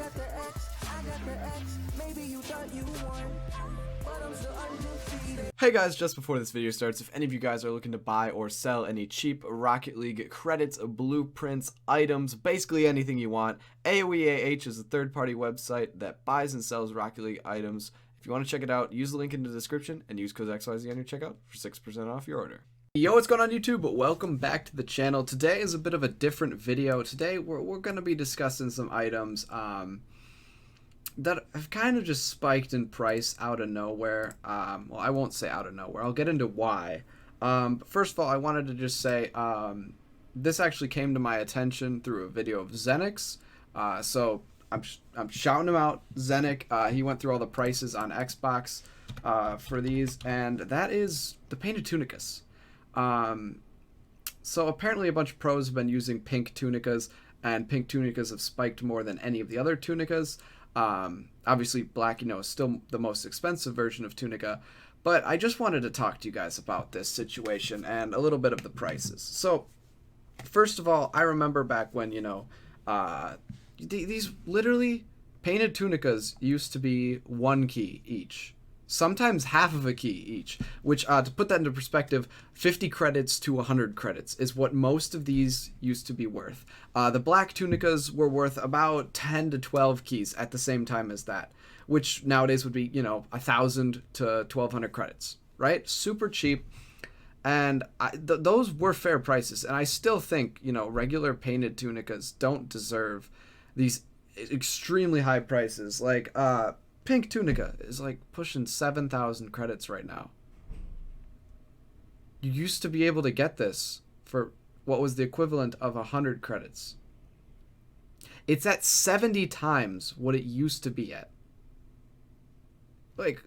got the X, I got the X. Maybe you thought you won, but I'm still undefeated. Hey guys, just before this video starts, if any of you guys are looking to buy or sell any cheap Rocket League credits, blueprints, items, basically anything you want, AOEAH is a third-party website that buys and sells Rocket League items. If you want to check it out, use the link in the description and use code XYZ on your checkout for 6% off your order. Yo, what's going on YouTube? Welcome back to the channel. Today is a bit of a different video. Today we're going to be discussing some items that have kind of just spiked in price out of nowhere. Well, I won't say out of nowhere. I'll get into why. But first of all, I wanted to just say this actually came to my attention through a video of Zenix. So I'm shouting him out, Zenic. He went through all the prices on Xbox for these, and that is the painted tunicas. So apparently a bunch of pros have been using pink tunicas, and pink tunicas have spiked more than any of the other tunicas. Obviously black, is still the most expensive version of tunica, but I just wanted to talk to you guys about this situation and a little bit of the prices. So first of all, I remember back when, these literally painted tunicas used to be 1 key each. Sometimes half of a key each, which, to put that into perspective, 50 credits to 100 credits is what most of these used to be worth. The black tunicas were worth about 10 to 12 keys at the same time as that, which nowadays would be, 1,000 to 1,200 credits, right? Super cheap. And those were fair prices. And I still think, regular painted tunicas don't deserve these extremely high prices. Like, pink tunica is like pushing 7,000 credits right now. You used to be able to get this for what was the equivalent of 100 credits. It's at 70 times what it used to be at. Like,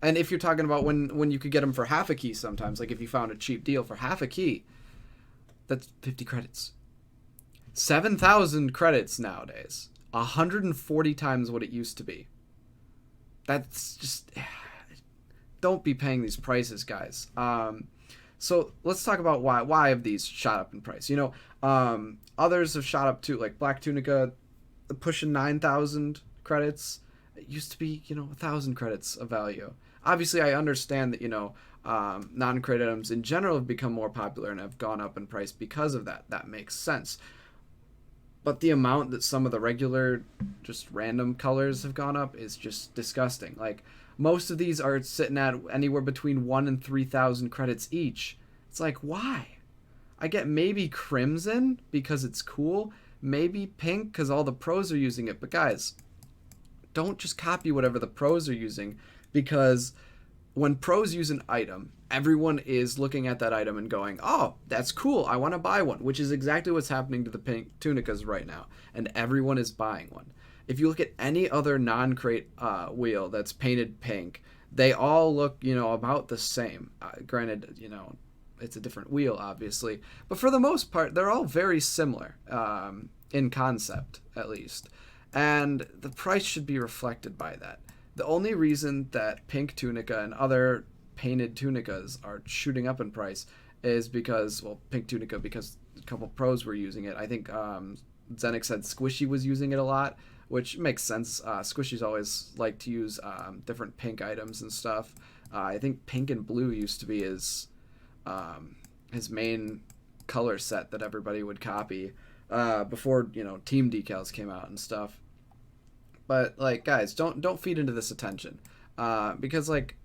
and if you're talking about when you could get them for half a key sometimes, like if you found a cheap deal for half a key, that's 50 credits. 7,000 credits nowadays. 140 times what it used to be. That's just, don't be paying these prices, guys. So let's talk about why have these shot up in price. Others have shot up too, like black tunica pushing 9,000 credits. It used to be, 1,000 credits of value. Obviously, I understand that, non-credit items in general have become more popular and have gone up in price because of that. That makes sense. But the amount that some of the regular, just random colors have gone up is just disgusting. Like, most of these are sitting at anywhere between 1,000 and 3,000 credits each. It's like, why? I get maybe crimson because it's cool. Maybe pink because all the pros are using it. But guys, don't just copy whatever the pros are using, because when pros use an item, everyone is looking at that item and going, oh, that's cool, I want to buy one, which is exactly what's happening to the pink tunicas right now, and everyone is buying one. If you look at any other non-crate wheel that's painted pink, they all look, about the same. Granted, it's a different wheel, obviously, but for the most part, they're all very similar, in concept, at least. And the price should be reflected by that. The only reason that pink tunica and other painted tunicas are shooting up in price is because, well, pink tunica because a couple pros were using it. I think Zenix said Squishy was using it a lot, which makes sense. Squishy's always like to use different pink items and stuff. I think pink and blue used to be his main color set that everybody would copy before team decals came out and stuff. But like, guys, don't feed into this attention, because like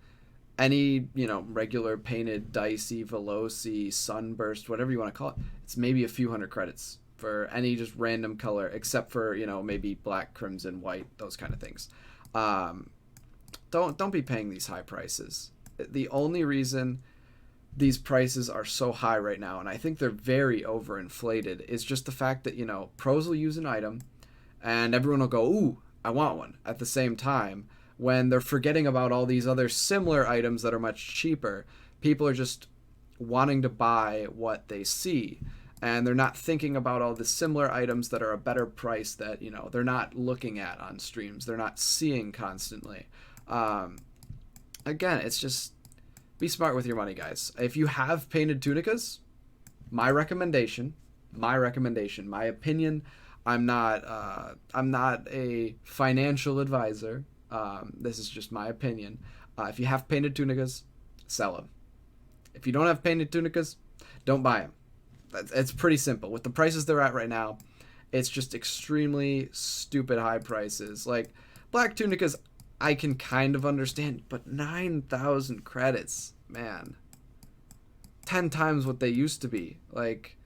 any regular painted dicey, veloci, sunburst, whatever you want to call it, it's maybe a few hundred credits for any just random color, except for maybe black, crimson, white, those kind of things. Don't be paying these high prices. The only reason these prices are so high right now, and I think they're very overinflated, is just the fact that pros will use an item, and everyone will go, ooh, I want one, at the same time, when they're forgetting about all these other similar items that are much cheaper. People are just wanting to buy what they see, and they're not thinking about all the similar items that are a better price that they're not looking at on streams, they're not seeing constantly. Again, it's just, be smart with your money, guys. If you have painted tunicas, my recommendation, my opinion, I'm not a financial advisor. This is just my opinion. If you have painted tunicas, sell them. If you don't have painted tunicas, don't buy them. It's pretty simple. With the prices they're at right now, it's just extremely stupid high prices. Like black tunicas, I can kind of understand, but 9,000 credits, man. 10 times what they used to be. Like,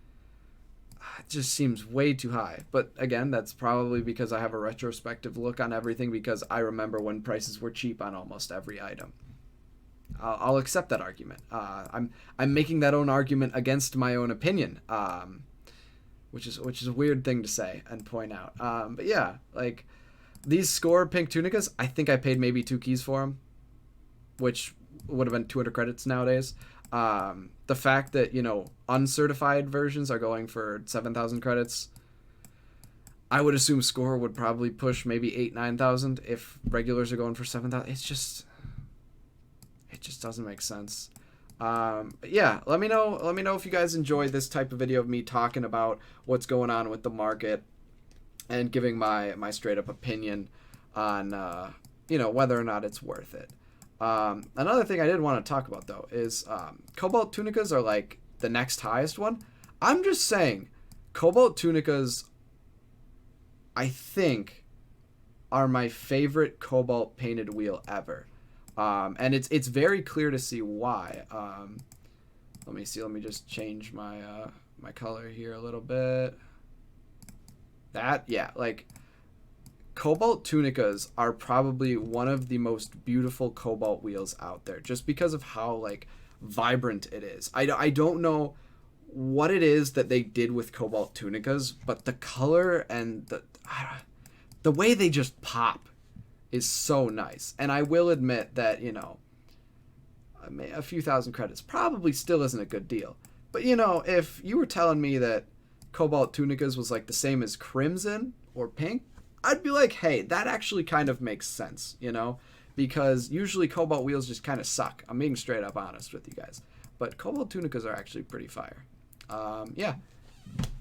it just seems way too high. But again, that's probably because I have a retrospective look on everything, because I remember when prices were cheap on almost every item. I'll accept that argument. I'm making that own argument against my own opinion, which is a weird thing to say and point out. But yeah, like these score pink tunicas, I think I paid maybe 2 keys for them, which would have been 200 credits nowadays. The fact that, you know, uncertified versions are going for 7,000 credits, I would assume score would probably push maybe 8,000-9,000 if regulars are going for 7,000. It just doesn't make sense. But yeah, let me know if you guys enjoyed this type of video of me talking about what's going on with the market and giving my straight up opinion on you know, whether or not it's worth it. Another thing I did want to talk about though is cobalt tunicas are like the next highest one. I'm just saying, cobalt tunicas, I think, are my favorite cobalt painted wheel ever. And it's very clear to see why. Let me see. Let me just change my my color here a little bit. Yeah, like cobalt tunicas are probably one of the most beautiful cobalt wheels out there, just because of how like vibrant it is. I don't know what it is that they did with cobalt tunicas, but the color and the way they just pop is so nice. And I will admit that, you know, a few thousand credits probably still isn't a good deal. But, you know, if you were telling me that cobalt tunicas was like the same as crimson or pink, I'd be like, hey, that actually kind of makes sense, you know? Because usually cobalt wheels just kind of suck. I'm being straight up honest with you guys. But cobalt tunicas are actually pretty fire. Yeah,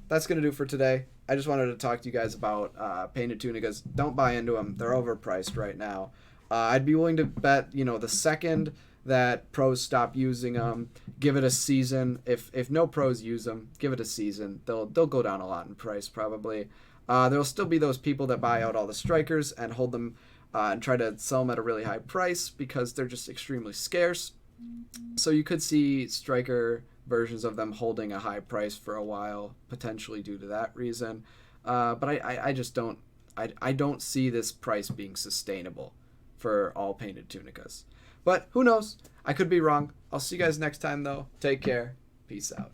that's going to do it for today. I just wanted to talk to you guys about painted tunicas. Don't buy into them. They're overpriced right now. I'd be willing to bet, you know, the second that pros stop using them, give it a season. If no pros use them, give it a season. They'll go down a lot in price probably. There'll still be those people that buy out all the strikers and hold them and try to sell them at a really high price because they're just extremely scarce. So you could see striker versions of them holding a high price for a while, potentially due to that reason. But I just don't see this price being sustainable for all painted tunicas. But who knows? I could be wrong. I'll see you guys next time though. Take care. Peace out.